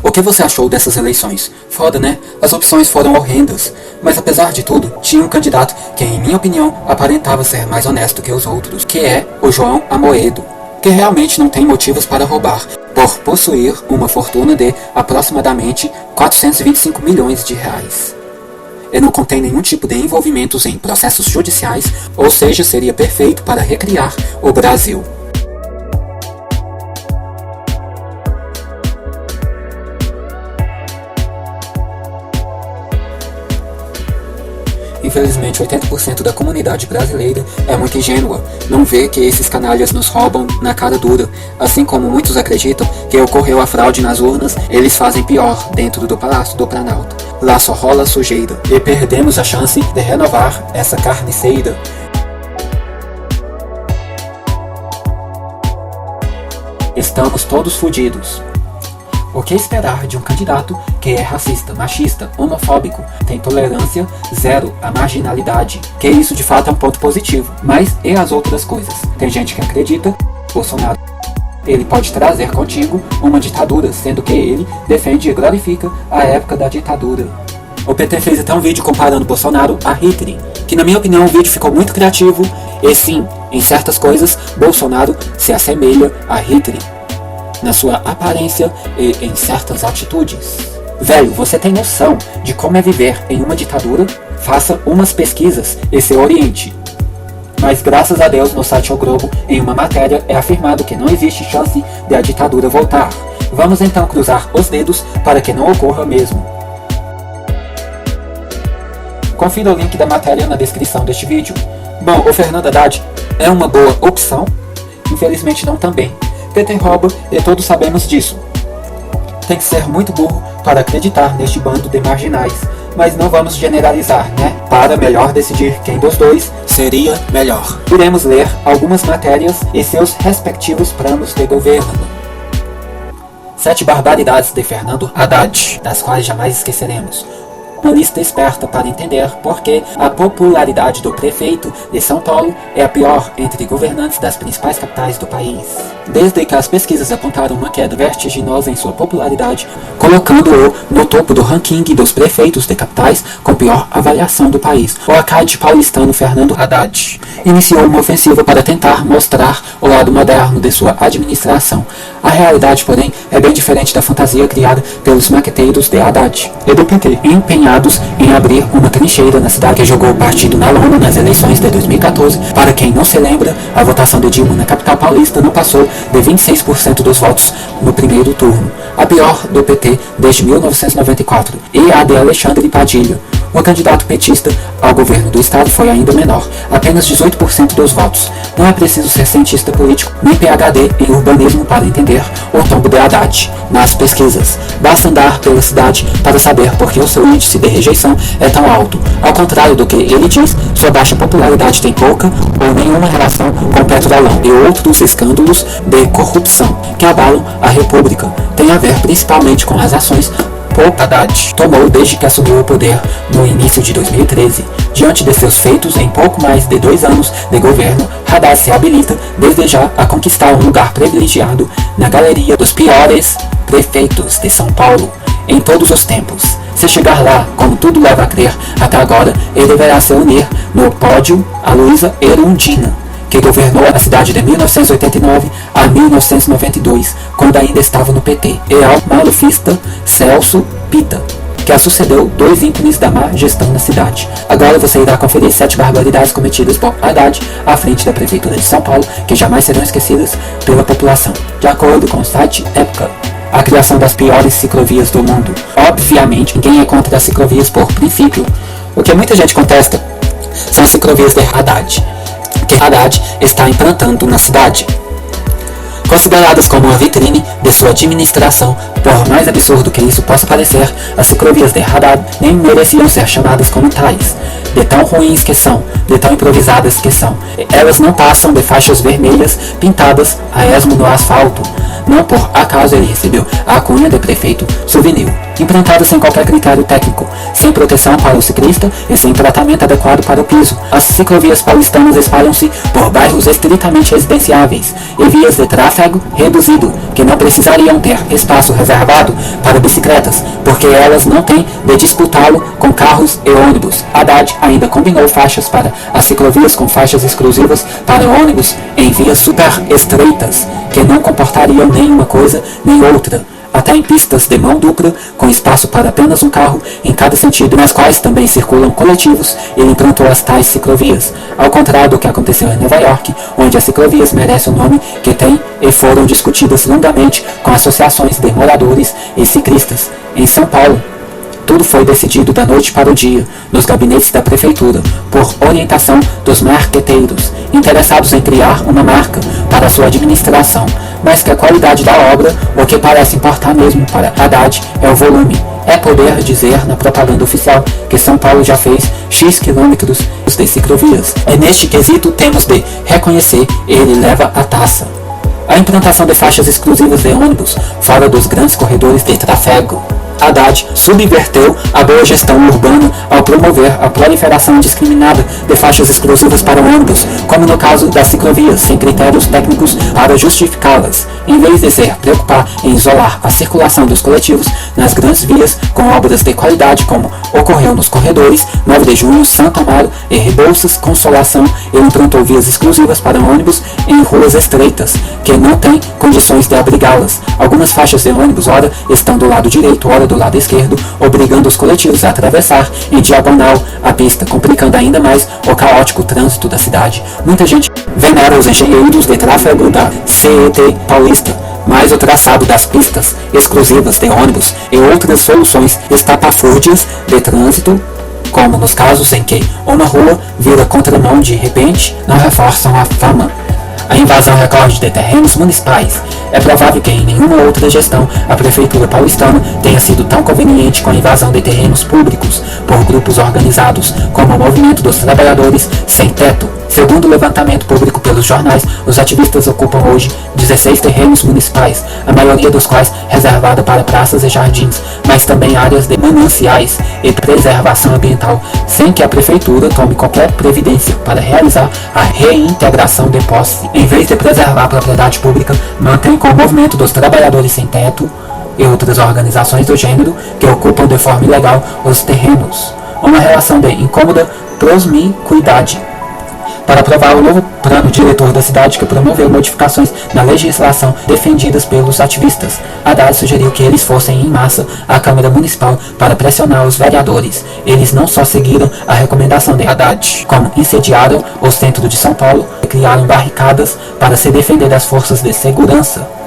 O que você achou dessas eleições? Foda, né? As opções foram horrendas, mas apesar de tudo, tinha um candidato que, em minha opinião, aparentava ser mais honesto que os outros, que é o João Amoedo, que realmente não tem motivos para roubar, por possuir uma fortuna de aproximadamente 425 milhões de reais. E não contém nenhum tipo de envolvimentos em processos judiciais, ou seja, seria perfeito para recriar o Brasil. Infelizmente, 80% da comunidade brasileira é muito ingênua, não vê que esses canalhas nos roubam na cara dura. Assim como muitos acreditam que ocorreu a fraude nas urnas, eles fazem pior dentro do Palácio do Planalto. Lá só rola sujeira, e perdemos a chance de renovar essa carniceira. Estamos todos fodidos. O que esperar de um candidato que é racista, machista, homofóbico, tem tolerância zero à marginalidade? Que isso de fato é um ponto positivo, mas e as outras coisas? Tem gente que acredita, Bolsonaro, ele pode trazer contigo uma ditadura, sendo que ele defende e glorifica a época da ditadura. O PT fez até um vídeo comparando Bolsonaro a Hitler, que na minha opinião o vídeo ficou muito criativo, e sim, em certas coisas, Bolsonaro se assemelha a Hitler, na sua aparência e em certas atitudes. Velho, você tem noção de como é viver em uma ditadura? Faça umas pesquisas e se oriente. Mas graças a Deus no site O Globo, em uma matéria, é afirmado que não existe chance de a ditadura voltar. Vamos então cruzar os dedos para que não ocorra mesmo. Confira o link da matéria na descrição deste vídeo. Bom, o Fernando Haddad é uma boa opção? Infelizmente não também. PT rouba e todos sabemos disso. Tem que ser muito burro para acreditar neste bando de marginais, mas não vamos generalizar, né? Para melhor decidir quem dos dois seria melhor. Iremos ler algumas matérias e seus respectivos planos de governo. 7 barbaridades de Fernando Haddad, das quais jamais esqueceremos. Uma lista esperta para entender por que a popularidade do prefeito de São Paulo é a pior entre governantes das principais capitais do país. Desde que as pesquisas apontaram uma queda vertiginosa em sua popularidade, colocando-o no topo do ranking dos prefeitos de capitais com pior avaliação do país, o alcaide paulistano Fernando Haddad iniciou uma ofensiva para tentar mostrar o lado moderno de sua administração. A realidade, porém, é bem diferente da fantasia criada pelos maqueteiros de Haddad e do PT, empenhados em abrir uma trincheira na cidade que jogou o partido na lona nas eleições de 2014. Para quem não se lembra, a votação de Dilma na capital paulista não passou de 26% dos votos no primeiro turno, a pior do PT desde 1994, e a de Alexandre Padilha. O candidato petista ao governo do estado foi ainda menor, apenas 18% dos votos. Não é preciso ser cientista político nem PhD em urbanismo para entender o tombo de Haddad nas pesquisas. Basta andar pela cidade para saber por que o seu índice de rejeição é tão alto. Ao contrário do que ele diz, sua baixa popularidade tem pouca ou nenhuma relação com o Petrolão e outros escândalos de corrupção que abalam a República. Tem a ver principalmente com as ações Haddad tomou desde que assumiu o poder no início de 2013. Diante de seus feitos em pouco mais de 2 anos de governo, Haddad se habilita desde já a conquistar um lugar privilegiado na galeria dos piores prefeitos de São Paulo em todos os tempos. Se chegar lá, como tudo leva a crer até agora, ele deverá se unir no pódio a Luísa Erundina, que governou a cidade de 1989 a 1992, quando ainda estava no PT, e ao malufista Celso Pitta, que a sucedeu 2 ícones da má gestão na cidade. Agora você irá conferir 7 barbaridades cometidas por Haddad à frente da Prefeitura de São Paulo, que jamais serão esquecidas pela população. De acordo com o site Época, a criação das piores ciclovias do mundo. Obviamente, ninguém é contra as ciclovias por princípio, O que muita gente contesta são as ciclovias de Haddad, que Haddad está implantando na cidade. Consideradas como uma vitrine de sua administração, por mais absurdo que isso possa parecer, as ciclovias de Haddad nem mereciam ser chamadas como tais, de tão ruins que são, de tão improvisadas que são. Elas não passam de faixas vermelhas pintadas a esmo no asfalto. Não por acaso ele recebeu a alcunha de prefeito souvenir, implantado sem qualquer critério técnico, sem proteção para o ciclista e sem tratamento adequado para o piso. As ciclovias paulistanas espalham-se por bairros estritamente residenciáveis e vias de tráfego reduzido, que não precisariam ter espaço reservado para bicicletas, porque elas não têm de disputá-lo com carros e ônibus. Haddad ainda combinou faixas para as ciclovias com faixas exclusivas para ônibus em vias super estreitas, que não comportariam nem uma coisa nem outra, até em pistas de mão dupla, com espaço para apenas um carro em cada sentido, nas quais também circulam coletivos. Ele implantou as tais ciclovias, ao contrário do que aconteceu em Nova York, onde as ciclovias merecem o nome que têm e foram discutidas longamente com associações de moradores e ciclistas. Em São Paulo, tudo foi decidido da noite para o dia, nos gabinetes da prefeitura, por orientação dos marqueteiros, interessados em criar uma marca para sua administração. Mas que a qualidade da obra, o que parece importar mesmo para Haddad, é o volume. É poder dizer na propaganda oficial que São Paulo já fez X quilômetros de ciclovias. É neste quesito temos de reconhecer, ele leva a taça. A implantação de faixas exclusivas de ônibus, fora dos grandes corredores de tráfego. Haddad subverteu a boa gestão urbana ao promover a proliferação indiscriminada de faixas exclusivas para ônibus, como no caso das ciclovias, sem critérios técnicos para justificá-las, em vez de se preocupar em isolar a circulação dos coletivos nas grandes vias com obras de qualidade, como ocorreu nos corredores 9 de Junho, Santo Amaro e Rebouças, Consolação. Ele implantou vias exclusivas para ônibus em ruas estreitas, que não têm condições de abrigá-las. Algumas faixas de ônibus, ora, estão do lado direito, ora do lado esquerdo, obrigando os coletivos a atravessar em diagonal a pista, complicando ainda mais o caótico trânsito da cidade. Muita gente venera os engenheiros de tráfego da CET Paulista, mas o traçado das pistas exclusivas de ônibus e outras soluções estapafúrdias de trânsito, como nos casos em que uma rua vira contramão de repente, não reforçam a fama. A invasão recorde de terrenos municipais. É provável que em nenhuma outra gestão a prefeitura paulistana tenha sido tão conveniente com a invasão de terrenos públicos por grupos organizados como o Movimento dos Trabalhadores Sem Teto. Segundo o levantamento público pelos jornais, os ativistas ocupam hoje 16 terrenos municipais, a maioria dos quais reservada para praças e jardins, mas também áreas de mananciais e preservação ambiental, sem que a prefeitura tome qualquer previdência para realizar a reintegração de posse. Em vez de preservar a propriedade pública, mantém com o Movimento dos Trabalhadores Sem Teto e outras organizações do gênero que ocupam de forma ilegal os terrenos. Uma relação de incômoda promiscuidade. Para aprovar o novo plano diretor da cidade que promoveu modificações na legislação defendidas pelos ativistas, Haddad sugeriu que eles fossem em massa à Câmara Municipal para pressionar os vereadores. Eles não só seguiram a recomendação de Haddad, como incendiaram o centro de São Paulo e criaram barricadas para se defender das forças de segurança.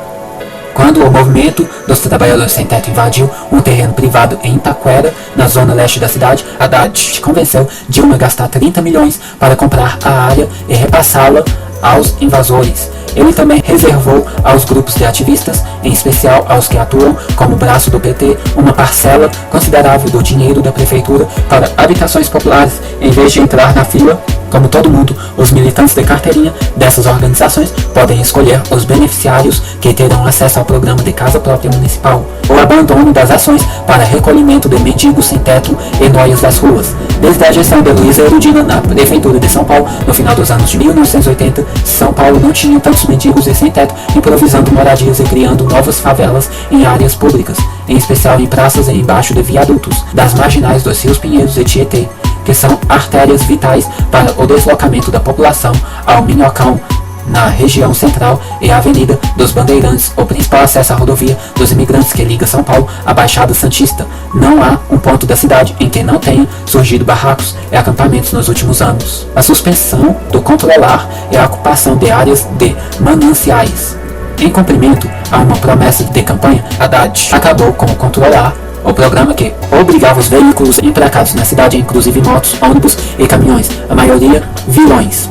Quando o Movimento dos Trabalhadores Sem Teto invadiu um terreno privado em Itaquera, na zona leste da cidade, Haddad convenceu Dilma a gastar 30 milhões para comprar a área e repassá-la aos invasores. Ele também reservou aos grupos de ativistas, em especial aos que atuam como braço do PT, uma parcela considerável do dinheiro da prefeitura para habitações populares, em vez de entrar na fila. Como todo mundo, os militantes de carteirinha dessas organizações podem escolher os beneficiários que terão acesso ao programa de casa própria municipal, ou abandono das ações para recolhimento de mendigos sem teto e noias das ruas. Desde a gestão de Luiza Erundina na prefeitura de São Paulo, no final dos anos de 1980, São Paulo não tinha tantos mendigos e sem teto, improvisando moradias e criando novas favelas em áreas públicas, em especial em praças e embaixo de viadutos, das marginais dos rios Pinheiros e Tietê, que são artérias vitais para o deslocamento da população ao Minhocão, na região central, e a Avenida dos Bandeirantes, o principal acesso à rodovia dos imigrantes que liga São Paulo à Baixada Santista. Não há um ponto da cidade em que não tenha surgido barracos e acampamentos nos últimos anos. A suspensão do controlar e a ocupação de áreas de mananciais. Em cumprimento a uma promessa de campanha, Haddad acabou com o controlar O programa que obrigava os veículos emplacados na cidade, inclusive motos, ônibus e caminhões, a maioria vilões,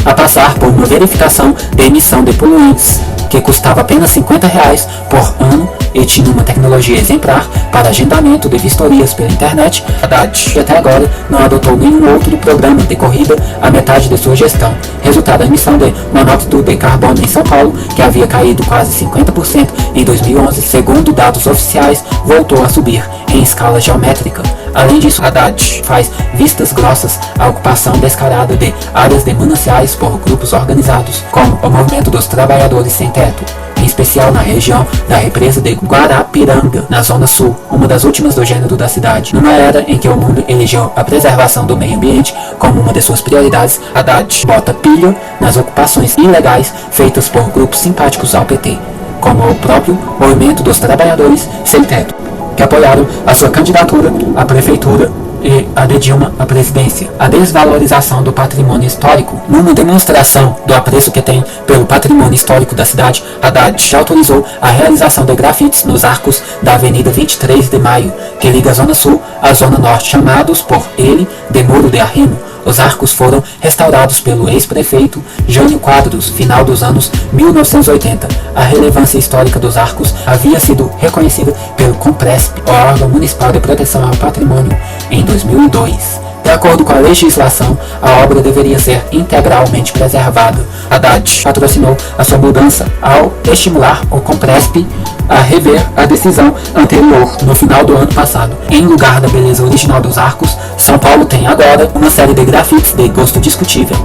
a passar por uma verificação de emissão de poluentes, que custava apenas R$50 por ano e tinha uma tecnologia exemplar para agendamento de vistorias pela internet. Haddad, que até agora não adotou nenhum outro programa de corrida à metade de sua gestão, resultado da emissão de monóxido de carbono em São Paulo, que havia caído quase 50% em 2011, segundo dados oficiais, voltou a subir em escala geométrica. Além disso, Haddad faz vistas grossas à ocupação descarada de áreas de mananciais por grupos organizados, como o Movimento dos Trabalhadores Sem Teto, em especial na região da represa de Guarapiranga, na Zona Sul, uma das últimas do gênero da cidade. Numa era em que o mundo elegeu a preservação do meio ambiente como uma de suas prioridades, Haddad bota pilha nas ocupações ilegais feitas por grupos simpáticos ao PT, como o próprio Movimento dos Trabalhadores Sem Teto, que apoiaram a sua candidatura à prefeitura e a de Dilma à presidência. A desvalorização do patrimônio histórico. Numa demonstração do apreço que tem pelo patrimônio histórico da cidade, Haddad autorizou a realização de grafites nos arcos da Avenida 23 de Maio, que liga a Zona Sul à Zona Norte, chamados por ele de Muro de Arrimo. Os arcos foram restaurados pelo ex-prefeito Jânio Quadros, final dos anos 1980. A relevância histórica dos arcos havia sido reconhecida pelo CONPRESP, o órgão municipal de proteção ao patrimônio, em 2002. De acordo com a legislação, a obra deveria ser integralmente preservada. Haddad patrocinou a sua mudança ao estimular o CONPRESP a rever a decisão anterior no final do ano passado. Em lugar da beleza original dos arcos, São Paulo tem agora uma série de grafites de gosto discutível,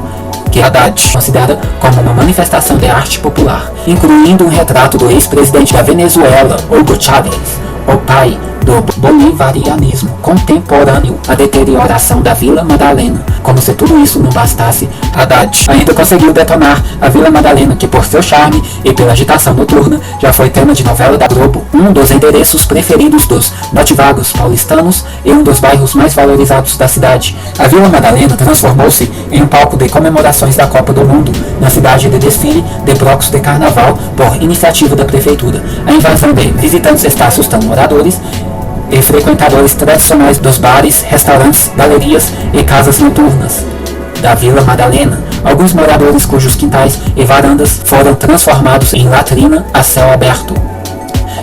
que Haddad considera como uma manifestação de arte popular, incluindo um retrato do ex-presidente da Venezuela, Hugo Chávez, o pai do bolivarianismo contemporâneo, a deterioração da Vila Madalena. Como se tudo isso não bastasse, Haddad ainda conseguiu detonar a Vila Madalena, que por seu charme e pela agitação noturna já foi tema de novela da Globo, um dos endereços preferidos dos notivagos paulistanos e um dos bairros mais valorizados da cidade. A Vila Madalena transformou-se em um palco de comemorações da Copa do Mundo, na cidade de desfile de blocos de carnaval por iniciativa da prefeitura. A invasão de visitantes está assustando moradores e frequentadores tradicionais dos bares, restaurantes, galerias e casas noturnas da Vila Madalena. Alguns moradores cujos quintais e varandas foram transformados em latrina a céu aberto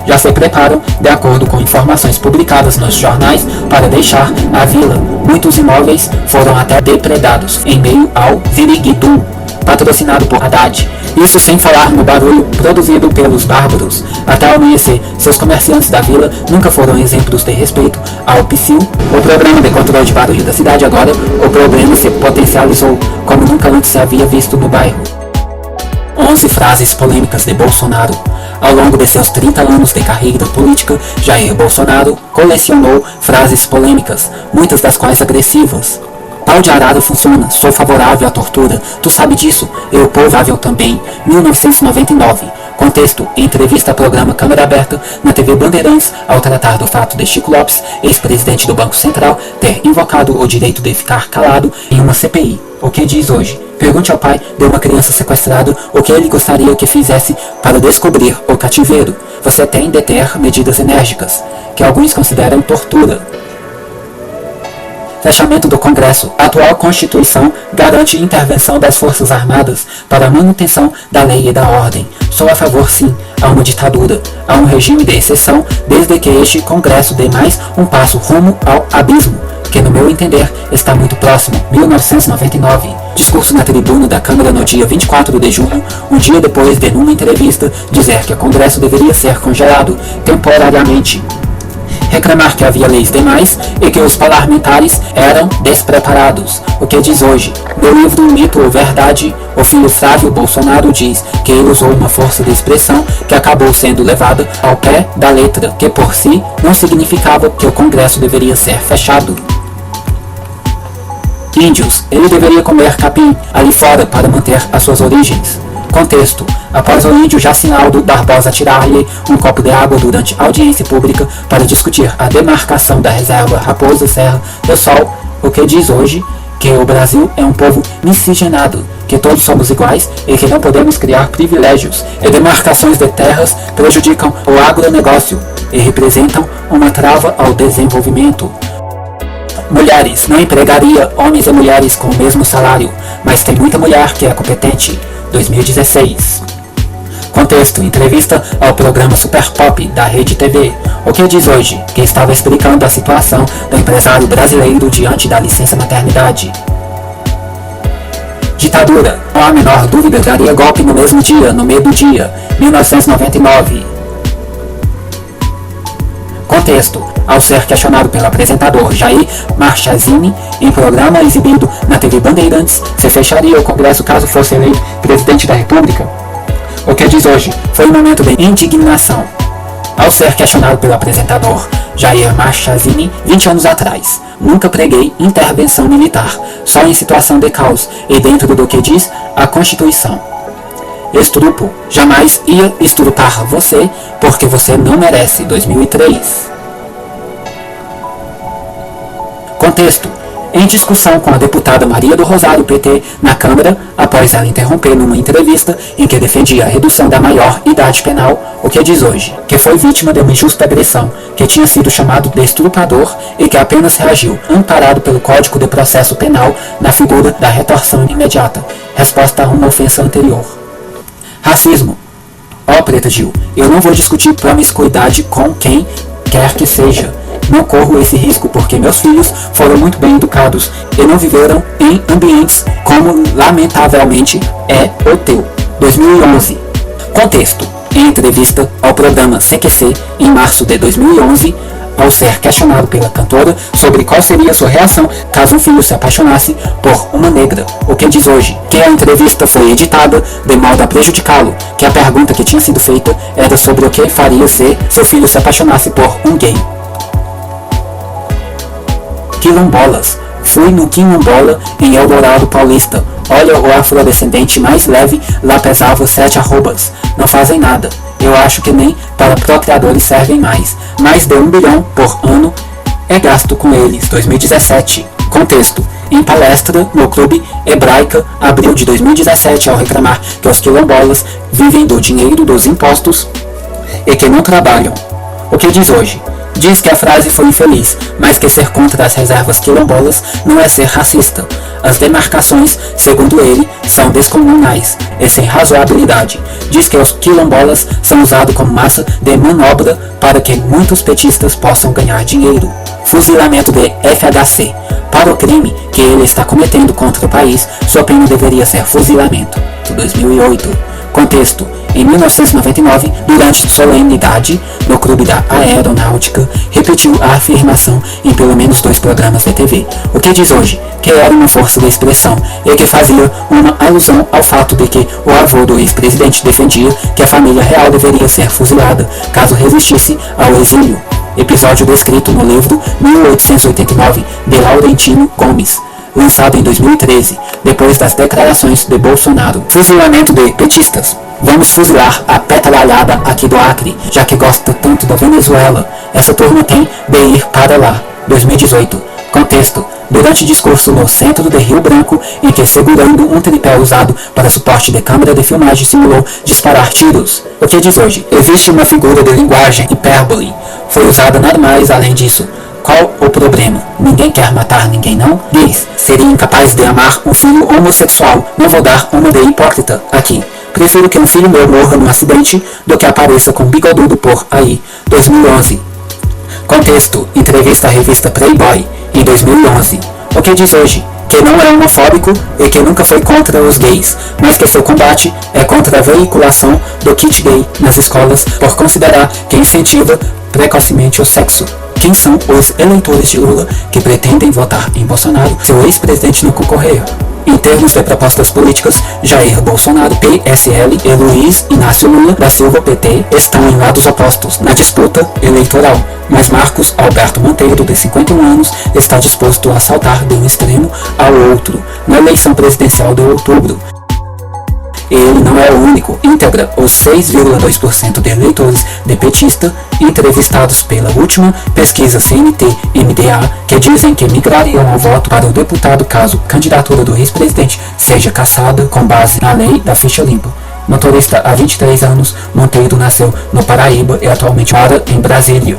já se preparam, de acordo com informações publicadas nos jornais, para deixar a vila. Muitos imóveis foram até depredados em meio ao Ziriguidu, patrocinado por Haddad. Isso sem falar no barulho produzido pelos bárbaros. Até amanhecer, seus comerciantes da vila nunca foram exemplos de respeito ao PSIL, o programa de controle de barulho da cidade. Agora, o problema se potencializou como nunca antes se havia visto no bairro. 11 frases polêmicas de Bolsonaro. Ao longo de seus 30 anos de carreira política, Jair Bolsonaro colecionou frases polêmicas, muitas das quais agressivas. Pau de arara funciona, sou favorável à tortura, tu sabe disso, eu provável também. 1999. Contexto, entrevista ao programa Câmara Aberta na TV Bandeirantes ao tratar do fato de Chico Lopes, ex-presidente do Banco Central, ter invocado o direito de ficar calado em uma CPI. O que diz hoje? Pergunte ao pai de uma criança sequestrada o que ele gostaria que fizesse para descobrir o cativeiro. Você tem de ter medidas enérgicas, que alguns consideram tortura. Fechamento do Congresso. A atual Constituição garante intervenção das Forças Armadas para a manutenção da lei e da ordem. Sou a favor, sim, a uma ditadura, a um regime de exceção, desde que este Congresso dê mais um passo rumo ao abismo, que no meu entender está muito próximo. 1999. Discurso na tribuna da Câmara no dia 24 de junho, um dia depois de, numa entrevista, dizer que o Congresso deveria ser congelado temporariamente. Reclamar que havia leis demais e que os parlamentares eram despreparados. O que diz hoje? No livro Mito ou Verdade, o filho Flávio Bolsonaro diz que ele usou uma força de expressão que acabou sendo levada ao pé da letra, que por si não significava que o Congresso deveria ser fechado. Índios, ele deveria comer capim ali fora para manter as suas origens. Contexto. Após o índio Jacinaldo Barbosa tirar-lhe um copo de água durante audiência pública para discutir a demarcação da reserva Raposa Serra do Sol, o que diz hoje que o Brasil é um povo miscigenado, que todos somos iguais e que não podemos criar privilégios e demarcações de terras prejudicam o agronegócio. e representam uma trava ao desenvolvimento. Mulheres, não empregaria homens e mulheres com o mesmo salário, mas tem muita mulher que é competente. 2016. Contexto, entrevista ao programa Super Pop da Rede TV. O que diz hoje? Que estava explicando a situação do empresário brasileiro diante da licença maternidade. Ditadura. Não há a menor dúvida, daria golpe no mesmo dia, no meio do dia. 1999. Contexto. Ao ser questionado pelo apresentador Jair Marchesini em programa exibido na TV Bandeirantes, se fecharia o Congresso caso fosse eleito presidente da República? O que diz hoje? Foi um momento de indignação. Ao ser questionado pelo apresentador Jair Marchesini 20 anos atrás, nunca preguei intervenção militar, só em situação de caos e dentro do que diz a Constituição. Estrupo, jamais ia estrupar você porque você não merece. 2003. Contexto. Em discussão com a deputada Maria do Rosário, PT, na Câmara, após ela interromper numa entrevista em que defendia a redução da maior idade penal, o que diz hoje? Que foi vítima de uma injusta agressão, que tinha sido chamado de estuprador e que apenas reagiu, amparado pelo Código de Processo Penal, na figura da retorção imediata, resposta a uma ofensa anterior. Racismo. Ó, Preta Gil, eu não vou discutir promiscuidade com quem quer que seja. Não corro esse risco porque meus filhos foram muito bem educados e não viveram em ambientes como lamentavelmente é o teu. 2011. Contexto. Em entrevista ao programa CQC em março de 2011, ao ser questionado pela cantora sobre qual seria sua reação caso um filho se apaixonasse por uma negra, o que diz hoje? Que a entrevista foi editada de modo a prejudicá-lo, que a pergunta que tinha sido feita era sobre o que faria se seu filho se apaixonasse por um gay. Quilombolas. Fui no Quilombola em Eldorado Paulista. Olha, o afrodescendente mais leve lá pesava 7 arrobas. Não fazem nada. Eu acho que nem para procriadores servem mais. Mais de 1 bilhão por ano é gasto com eles. 2017. Contexto. Em palestra no Clube Hebraica, abril de 2017, ao reclamar que os quilombolas vivem do dinheiro dos impostos e que não trabalham. O que diz hoje? Diz que a frase foi infeliz, mas que ser contra as reservas quilombolas não é ser racista. As demarcações, segundo ele, são descomunais e sem razoabilidade. Diz que os quilombolas são usados como massa de manobra para que muitos petistas possam ganhar dinheiro. Fuzilamento de FHC. Para o crime que ele está cometendo contra o país, sua pena deveria ser fuzilamento. 2008. Contexto. Em 1999, durante solenidade no Clube da Aeronáutica, repetiu a afirmação em pelo menos 2 programas de TV. O que diz hoje? Que era uma força de expressão e que fazia uma alusão ao fato de que o avô do ex-presidente defendia que a família real deveria ser fuzilada caso resistisse ao exílio. Episódio descrito no livro 1889 de Laurentino Gomes, lançado em 2013, depois das declarações de Bolsonaro. Fuzilamento de petistas. Vamos fuzilar a petralhada aqui do Acre, já que gosta tanto da Venezuela. Essa turma tem de ir para lá. 2018. Contexto. Durante discurso no centro de Rio Branco, em que segurando um tripé usado para suporte de câmera de filmagem simulou disparar tiros. O que diz hoje? Existe uma figura de linguagem hipérbole. Foi usada nada mais além disso. Qual o problema? Ninguém quer matar ninguém, não? Diz, seria incapaz de amar um filho homossexual. Não vou dar uma de hipócrita aqui. Prefiro que um filho meu morra num acidente do que apareça com bigodudo por aí. 2011. Contexto. Entrevista à revista Playboy em 2011. O que diz hoje? Que não é homofóbico e que nunca foi contra os gays, mas que seu combate é contra a veiculação do kit gay nas escolas por considerar que incentiva precocemente o sexo. Quem são os eleitores de Lula que pretendem votar em Bolsonaro se o ex-presidente não concorrer? Em termos de propostas políticas, Jair Bolsonaro, PSL, e Luiz Inácio Lula da Silva, PT, estão em lados opostos na disputa eleitoral, mas Marcos Alberto Monteiro, de 51 anos, está disposto a saltar de um extremo ao outro na eleição presidencial de outubro. Ele não é o único. Integra os 6,2% de eleitores de petista entrevistados pela última pesquisa CNT-MDA, que dizem que migrariam ao voto para o deputado caso a candidatura do ex-presidente seja cassada com base na lei da ficha limpa. Motorista há 23 anos, Monteiro nasceu no Paraíba e atualmente mora em Brasília.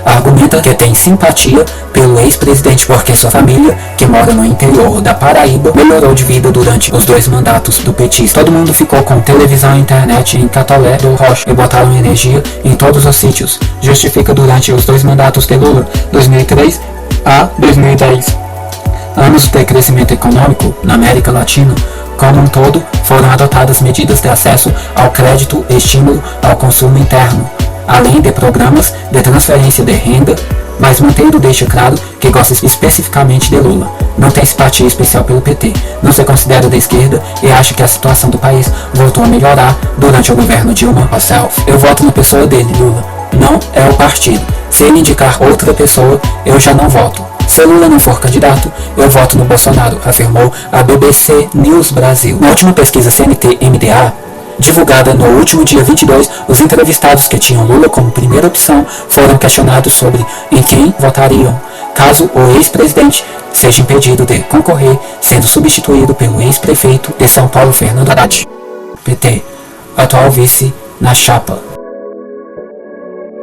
Argumenta que tem simpatia pelo ex-presidente porque sua família, que mora no interior da Paraíba, melhorou de vida durante os 2 mandatos do petista. Todo mundo ficou com televisão e internet em Catolé do Rocha e botaram energia em todos os sítios. Justifica durante os 2 mandatos de Lula, 2003 a 2010. Anos de crescimento econômico na América Latina. Como um todo, foram adotadas medidas de acesso ao crédito e estímulo ao consumo interno, além de programas de transferência de renda, mas Monteiro deixa claro que gosta especificamente de Lula. Não tem simpatia especial pelo PT, não se considera de esquerda e acha que a situação do país voltou a melhorar durante o governo Dilma Rousseff. Eu voto na pessoa dele, Lula. Não é o partido. Se ele indicar outra pessoa, eu já não voto. Se Lula não for candidato, eu voto no Bolsonaro, afirmou a BBC News Brasil. Na última pesquisa CNT-MDA, divulgada no último dia 22, os entrevistados que tinham Lula como primeira opção foram questionados sobre em quem votariam, caso o ex-presidente seja impedido de concorrer, sendo substituído pelo ex-prefeito de São Paulo, Fernando Haddad, PT, atual vice na chapa.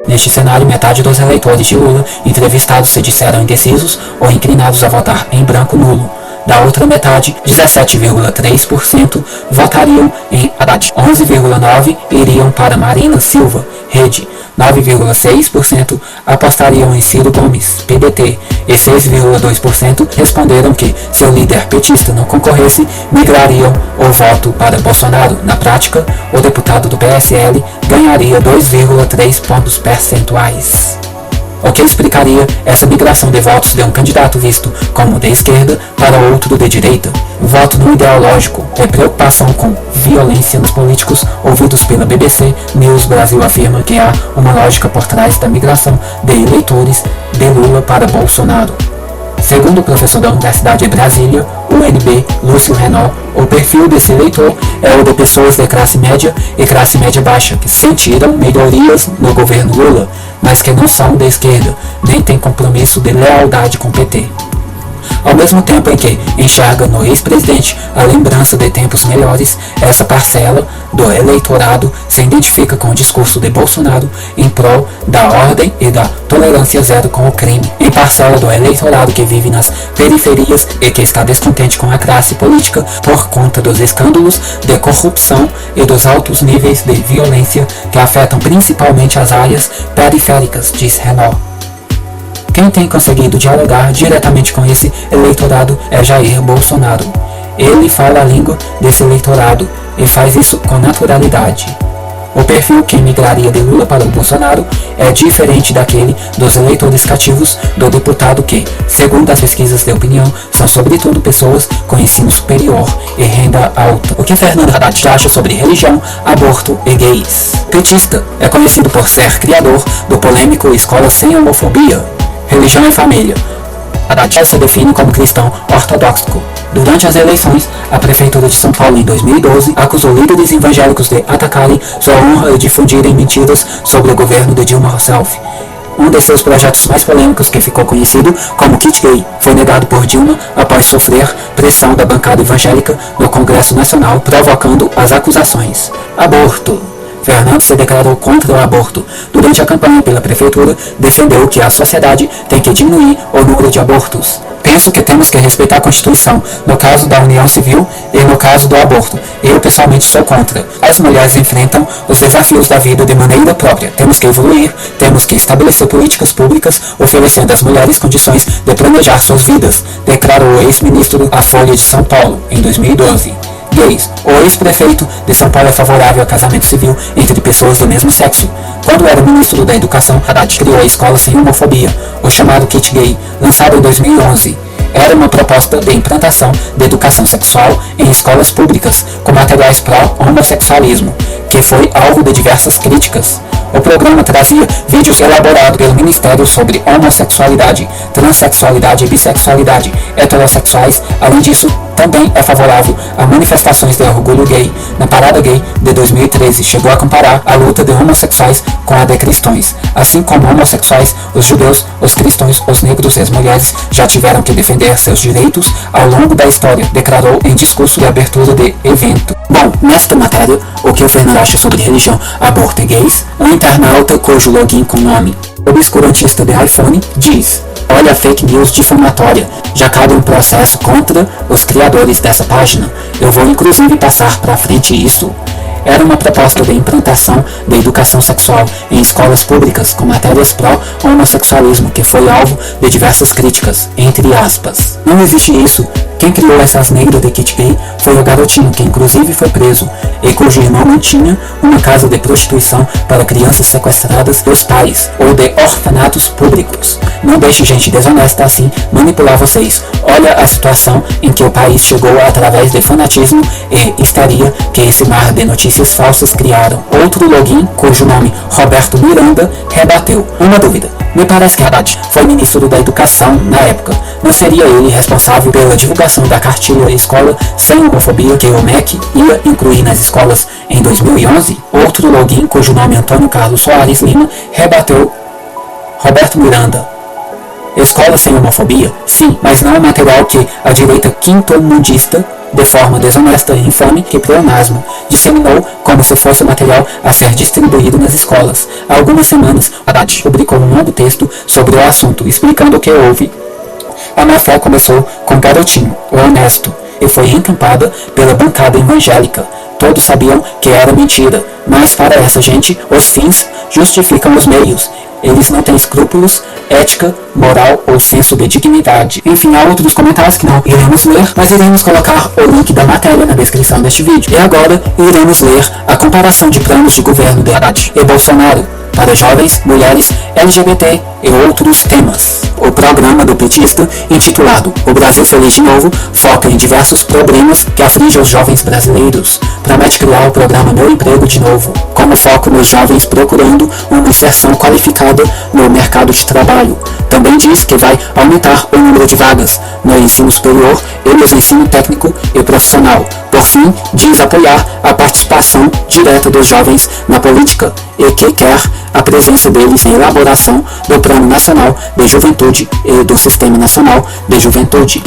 Neste cenário, metade dos eleitores de Lula entrevistados se disseram indecisos ou inclinados a votar em branco nulo. Da outra metade, 17,3% votariam em Haddad, 11,9% iriam para Marina Silva, Rede, 9,6% apostariam em Ciro Gomes, PDT, e 6,2% responderam que, se o líder petista não concorresse, migrariam o voto para Bolsonaro. Na prática, o deputado do PSL ganharia 2,3 pontos percentuais. O que explicaria essa migração de votos de um candidato visto como de esquerda para outro de direita? Voto no ideológico e preocupação com violência nos políticos ouvidos pela BBC News Brasil afirma que há uma lógica por trás da migração de eleitores de Lula para Bolsonaro. Segundo o professor da Universidade de Brasília, UNB, Lúcio Renault, o perfil desse eleitor é o de pessoas de classe média e classe média baixa que sentiram melhorias no governo Lula, mas que não são de esquerda, nem têm compromisso de lealdade com o PT. Ao mesmo tempo em que enxerga no ex-presidente a lembrança de tempos melhores, essa parcela do eleitorado se identifica com o discurso de Bolsonaro em prol da ordem e da tolerância zero com o crime, e parcela do eleitorado que vive nas periferias e que está descontente com a classe política por conta dos escândalos de corrupção e dos altos níveis de violência que afetam principalmente as áreas periféricas, diz Renault. Quem tem conseguido dialogar diretamente com esse eleitorado é Jair Bolsonaro. Ele fala a língua desse eleitorado e faz isso com naturalidade. O perfil que migraria de Lula para o Bolsonaro é diferente daquele dos eleitores cativos do deputado que, segundo as pesquisas de opinião, são sobretudo pessoas com ensino superior e renda alta. O que Fernando Haddad acha sobre religião, aborto e gays? Petista é conhecido por ser criador do polêmico Escola Sem Homofobia. Religião e família. Haddad se define como cristão ortodoxo. Durante as eleições, a Prefeitura de São Paulo, em 2012, acusou líderes evangélicos de atacarem sua honra e difundirem mentiras sobre o governo de Dilma Rousseff. Um de seus projetos mais polêmicos, que ficou conhecido como Kit Gay, foi negado por Dilma após sofrer pressão da bancada evangélica no Congresso Nacional, provocando as acusações. Aborto. Fernando se declarou contra o aborto. Durante a campanha pela prefeitura, defendeu que a sociedade tem que diminuir o número de abortos. Penso que temos que respeitar a Constituição, no caso da união civil e no caso do aborto. Eu pessoalmente sou contra. As mulheres enfrentam os desafios da vida de maneira própria. Temos que evoluir, temos que estabelecer políticas públicas oferecendo às mulheres condições de planejar suas vidas, declarou o ex-ministro à Folha de São Paulo, em 2012. Gays. O ex-prefeito de São Paulo é favorável ao casamento civil entre pessoas do mesmo sexo. Quando era ministro da Educação, Haddad criou a Escola Sem Homofobia, o chamado Kit Gay, lançado em 2011. Era uma proposta de implantação de educação sexual em escolas públicas, com materiais pró-homossexualismo, que foi alvo de diversas críticas. O programa trazia vídeos elaborados pelo Ministério sobre homossexualidade, transexualidade e bissexualidade, heterossexuais. Além disso, Também é favorável a manifestações de orgulho gay. Na Parada Gay de 2013, chegou a comparar a luta de homossexuais com a de cristãos. Assim como homossexuais, os judeus, os cristãos, os negros e as mulheres já tiveram que defender seus direitos ao longo da história, declarou em discurso de abertura de evento. Bom, nesta matéria, o que o Fernando acha sobre religião, aborto e gays, um internauta cujo login com nome obscurantista de iPhone diz: olha a fake news difamatória, já cabe um processo contra os criadores dessa página. Eu vou inclusive passar para frente isso. Era uma proposta de implantação da educação sexual em escolas públicas com matérias pró-homossexualismo que foi alvo de diversas críticas, entre aspas. Não existe isso. Quem criou essas negras de kit gay foi o garotinho, que inclusive foi preso, e cujo irmão mantinha uma casa de prostituição para crianças sequestradas dos pais, ou de orfanatos públicos. Não deixe gente desonesta assim manipular vocês. Olha a situação em que o país chegou através de fanatismo e histeria que esse mar de notícias falsas criaram. Outro login, cujo nome Roberto Miranda, rebateu. Uma dúvida. Me parece que Haddad foi ministro da Educação na época. Não seria ele responsável pela divulgação da cartilha Escola Sem Homofobia que o MEC ia incluir nas escolas em 2011? Outro login, cujo nome Antônio Carlos Soares Lima, rebateu Roberto Miranda. Escola sem homofobia? Sim, mas não o material que a direita quintomundista, de forma desonesta e infame e pleonasmo, disseminou como se fosse material a ser distribuído nas escolas. Há algumas semanas, Haddad publicou um longo texto sobre o assunto, explicando o que houve. A má-fé começou com Garotinho, o honesto, e foi encampada pela bancada evangélica. Todos sabiam que era mentira, mas para essa gente, os fins justificam os meios. Eles não têm escrúpulos, ética, moral ou senso de dignidade. Enfim, há outros comentários que não iremos ler, mas iremos colocar o link da matéria na descrição deste vídeo. E agora iremos ler a comparação de planos de governo de Haddad e Bolsonaro para jovens, mulheres, LGBT e outros temas. O programa do petista, intitulado O Brasil Feliz de Novo, foca em diversos problemas que afligem os jovens brasileiros. Promete criar o programa Meu Emprego de Novo, como foco nos jovens procurando uma inserção qualificada no mercado de trabalho. Também diz que vai aumentar o número de vagas no ensino superior e no ensino técnico e profissional. Por fim, diz apoiar a participação direta dos jovens na política e que quer a presença deles em elaboração do Plano Nacional de Juventude e do Sistema Nacional de Juventude.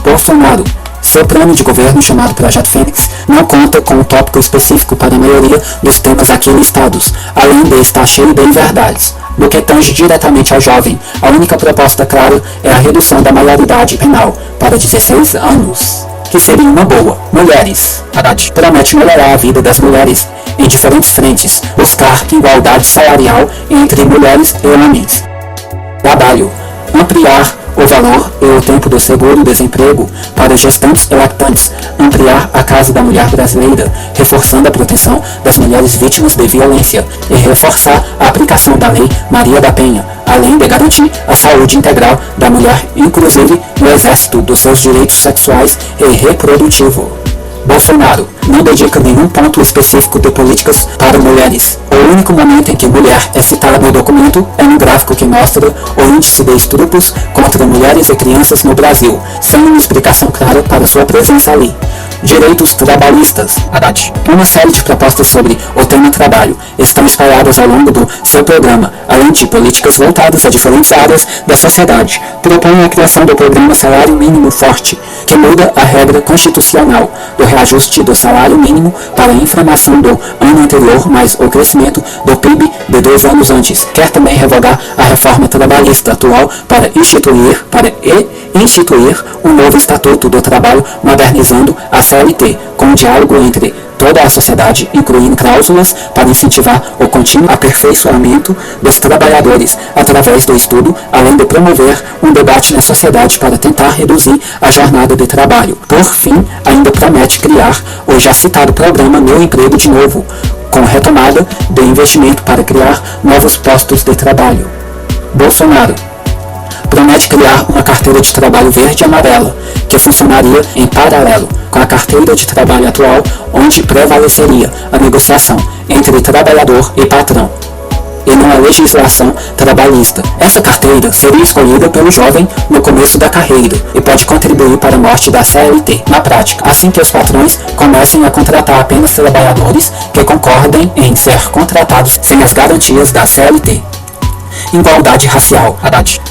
Bolsonaro. Seu plano de governo, chamado Projeto Fênix, não conta com um tópico específico para a maioria dos temas aqui listados, além de estar cheio de inverdades. No que tange diretamente ao jovem, a única proposta clara é a redução da maioridade penal para 16 anos, que seria uma boa. Mulheres. Haddad promete melhorar a vida das mulheres em diferentes frentes, buscar igualdade salarial entre mulheres e homens. Trabalho. Ampliar o valor e o tempo do seguro-desemprego para gestantes e lactantes, ampliar a Casa da Mulher Brasileira, reforçando a proteção das mulheres vítimas de violência e reforçar a aplicação da Lei Maria da Penha, além de garantir a saúde integral da mulher, inclusive no exército dos seus direitos sexuais e reprodutivos. Bolsonaro não dedica nenhum ponto específico de políticas para mulheres. O único momento em que mulher é citada no documento é no gráfico que mostra o índice de estupros contra mulheres e crianças no Brasil, sem uma explicação clara para sua presença ali. Direitos trabalhistas. Haddad. Uma série de propostas sobre o tema trabalho estão espalhadas ao longo do seu programa, além de políticas voltadas a diferentes áreas da sociedade. Propõe a criação do programa Salário Mínimo Forte, que muda a regra constitucional do reajuste do salário mínimo para a inflação do ano anterior mais o crescimento do PIB de 2 anos antes. Quer também revogar a reforma trabalhista atual para instituir um novo Estatuto do Trabalho, modernizando a CLT, com um diálogo entre toda a sociedade, incluindo cláusulas para incentivar o contínuo aperfeiçoamento dos trabalhadores através do estudo, além de promover um debate na sociedade para tentar reduzir a jornada de trabalho. Por fim, ainda promete criar o já citado programa Meu Emprego de Novo, com retomada de investimento para criar novos postos de trabalho. Bolsonaro promete criar uma carteira de trabalho verde e amarela, que funcionaria em paralelo com a carteira de trabalho atual, onde prevaleceria a negociação entre trabalhador e patrão. e não a legislação trabalhista. Essa carteira seria escolhida pelo jovem no começo da carreira e pode contribuir para a morte da CLT na prática, assim que os patrões comecem a contratar apenas trabalhadores que concordem em ser contratados sem as garantias da CLT. Igualdade racial.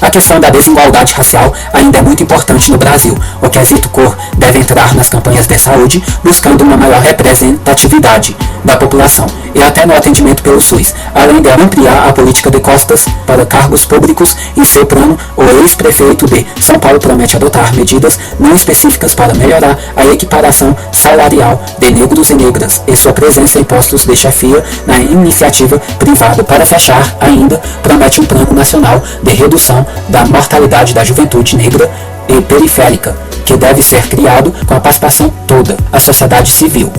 A questão da desigualdade racial ainda é muito importante no Brasil. O quesito cor deve entrar nas campanhas de saúde, buscando uma maior representatividade da população e até no atendimento pelo SUS, além de ampliar a política de costas para cargos públicos. Em seu plano, o ex-prefeito de São Paulo promete adotar medidas não específicas para melhorar a equiparação salarial de negros e negras e sua presença em postos de chefia na iniciativa privada. Para fechar, ainda promete um plano nacional de redução da mortalidade da juventude negra e periférica, que deve ser criado com a participação toda a sociedade civil.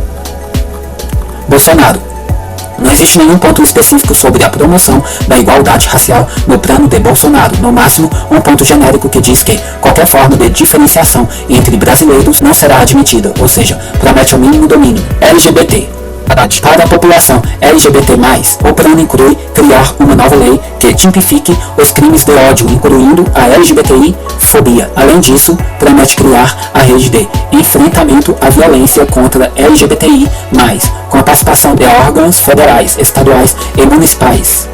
Bolsonaro. Não existe nenhum ponto específico sobre a promoção da igualdade racial no plano de Bolsonaro, no máximo um ponto genérico que diz que qualquer forma de diferenciação entre brasileiros não será admitida, ou seja, promete o mínimo do mínimo. LGBT. Para a população LGBT+, o plano inclui criar uma nova lei que tipifique os crimes de ódio, incluindo a LGBTI-fobia. Além disso, promete criar a rede de enfrentamento à violência contra LGBTI+, com a participação de órgãos federais, estaduais e municipais,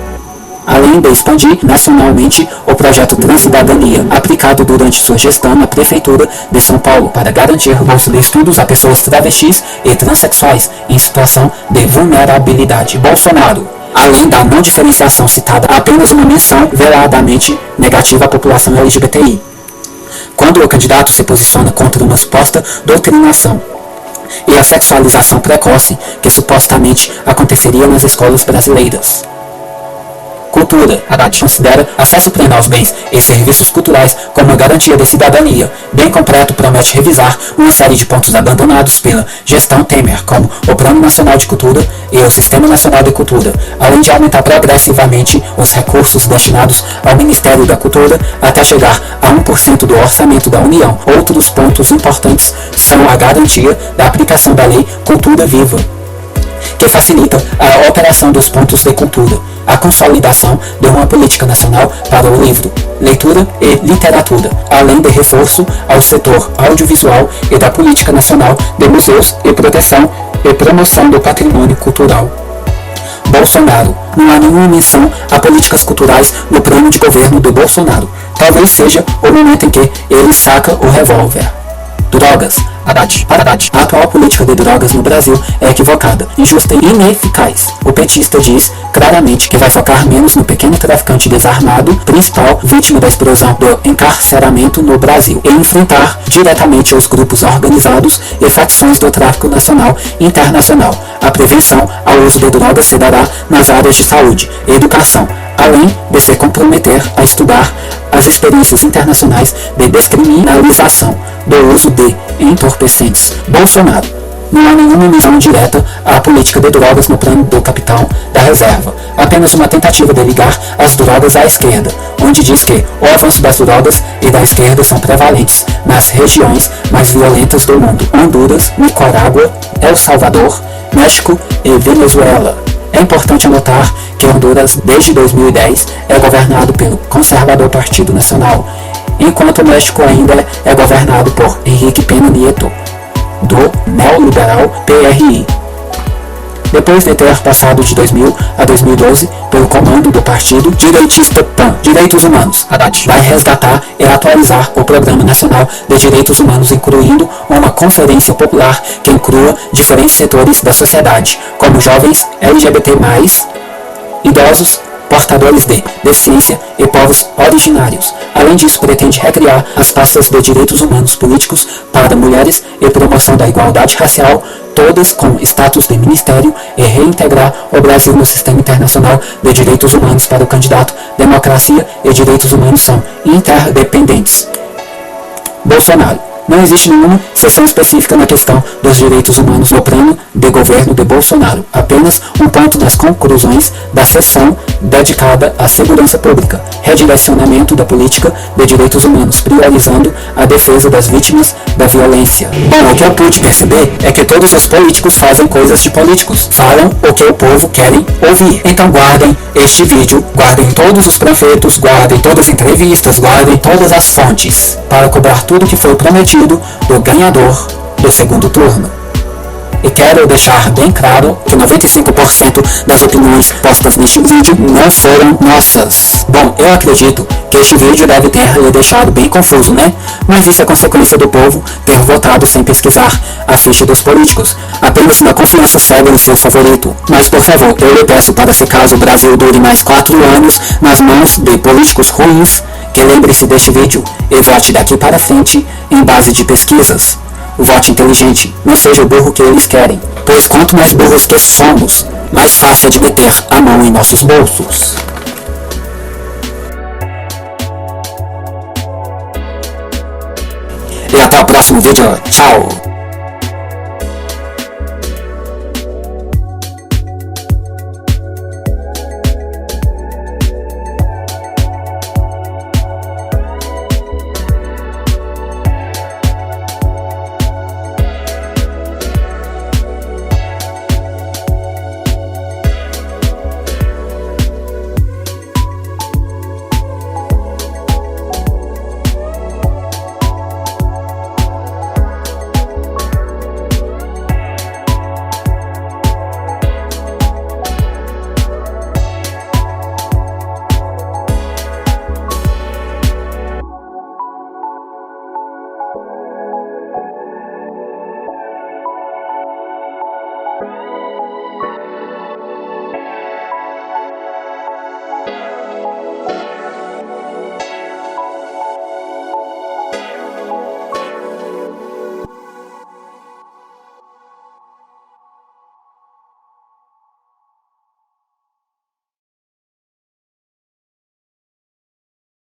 além de expandir nacionalmente o projeto Transcidadania, aplicado durante sua gestão na Prefeitura de São Paulo para garantir bolsa de estudos a pessoas travestis e transexuais em situação de vulnerabilidade. Bolsonaro. Além da não diferenciação citada, apenas uma menção veladamente negativa à população LGBTI, quando o candidato se posiciona contra uma suposta doutrinação e a sexualização precoce que supostamente aconteceria nas escolas brasileiras. Cultura. Haddad considera acesso pleno aos bens e serviços culturais como uma garantia de cidadania. Bem completo, promete revisar uma série de pontos abandonados pela gestão Temer, como o Plano Nacional de Cultura e o Sistema Nacional de Cultura, além de aumentar progressivamente os recursos destinados ao Ministério da Cultura até chegar a 1% do orçamento da União. Outros pontos importantes são a garantia da aplicação da Lei Cultura Viva, que facilita a operação dos pontos de cultura, a consolidação de uma política nacional para o livro, leitura e literatura, além de reforço ao setor audiovisual e da política nacional de museus e proteção e promoção do patrimônio cultural. Bolsonaro. Não há nenhuma menção a políticas culturais no plano de governo do Bolsonaro. Talvez seja o momento em que ele saca o revólver. Drogas. Haddad. A atual política de drogas no Brasil é equivocada, injusta e ineficaz. O petista diz claramente que vai focar menos no pequeno traficante desarmado, principal vítima da explosão do encarceramento no Brasil, e enfrentar diretamente os grupos organizados e facções do tráfico nacional e internacional. A prevenção ao uso de drogas se dará nas áreas de saúde e educação, além de se comprometer a estudar as experiências internacionais de descriminalização do uso de entorpecentes. Bolsonaro. Não há nenhuma menção direta à política de drogas no plano do capitão da reserva, apenas uma tentativa de ligar as drogas à esquerda, onde diz que o avanço das drogas e da esquerda são prevalentes nas regiões mais violentas do mundo: Honduras, Nicarágua, El Salvador, México e Venezuela. É importante anotar que Honduras, desde 2010, é governado pelo conservador Partido Nacional, enquanto o México ainda é governado por Enrique Peña Nieto, do neoliberal PRI. Depois de ter passado de 2000 a 2012 pelo comando do partido direitista PAN, Direitos Humanos, Haddad vai resgatar e atualizar o Programa Nacional de Direitos Humanos, incluindo uma conferência popular que inclua diferentes setores da sociedade, como jovens, LGBT+, idosos, portadores de deficiência e povos originários. Além disso, pretende recriar as pastas de direitos humanos políticos para mulheres e promoção da igualdade racial, todas com status de ministério, e reintegrar o Brasil no sistema internacional de direitos humanos para o candidato. Democracia e direitos humanos são interdependentes. Bolsonaro. Não existe nenhuma seção específica na questão dos direitos humanos no plano de governo de Bolsonaro, apenas um ponto das conclusões da seção dedicada à segurança pública, redirecionamento da política de direitos humanos, priorizando a defesa das vítimas da violência. Bom, o que eu pude perceber é que todos os políticos fazem coisas de políticos, falam o que o povo quer ouvir. Então guardem este vídeo, guardem todos os prefeitos, guardem todas as entrevistas, guardem todas as fontes, para cobrar tudo que foi prometido do ganhador do segundo turno. E quero deixar bem claro que 95% das opiniões postas neste vídeo não foram nossas. Bom, eu acredito que este vídeo deve ter lhe deixado bem confuso, né? Mas isso é consequência do povo ter votado sem pesquisar a ficha dos políticos, apenas na confiança cega no seu favorito. Mas por favor, eu lhe peço para, se caso o Brasil dure mais 4 anos nas mãos de políticos ruins, que lembre-se deste vídeo e vote daqui para frente em base de pesquisas. Vote inteligente, não seja o burro que eles querem, pois quanto mais burros que somos, mais fácil é de meter a mão em nossos bolsos. E até o próximo vídeo, tchau!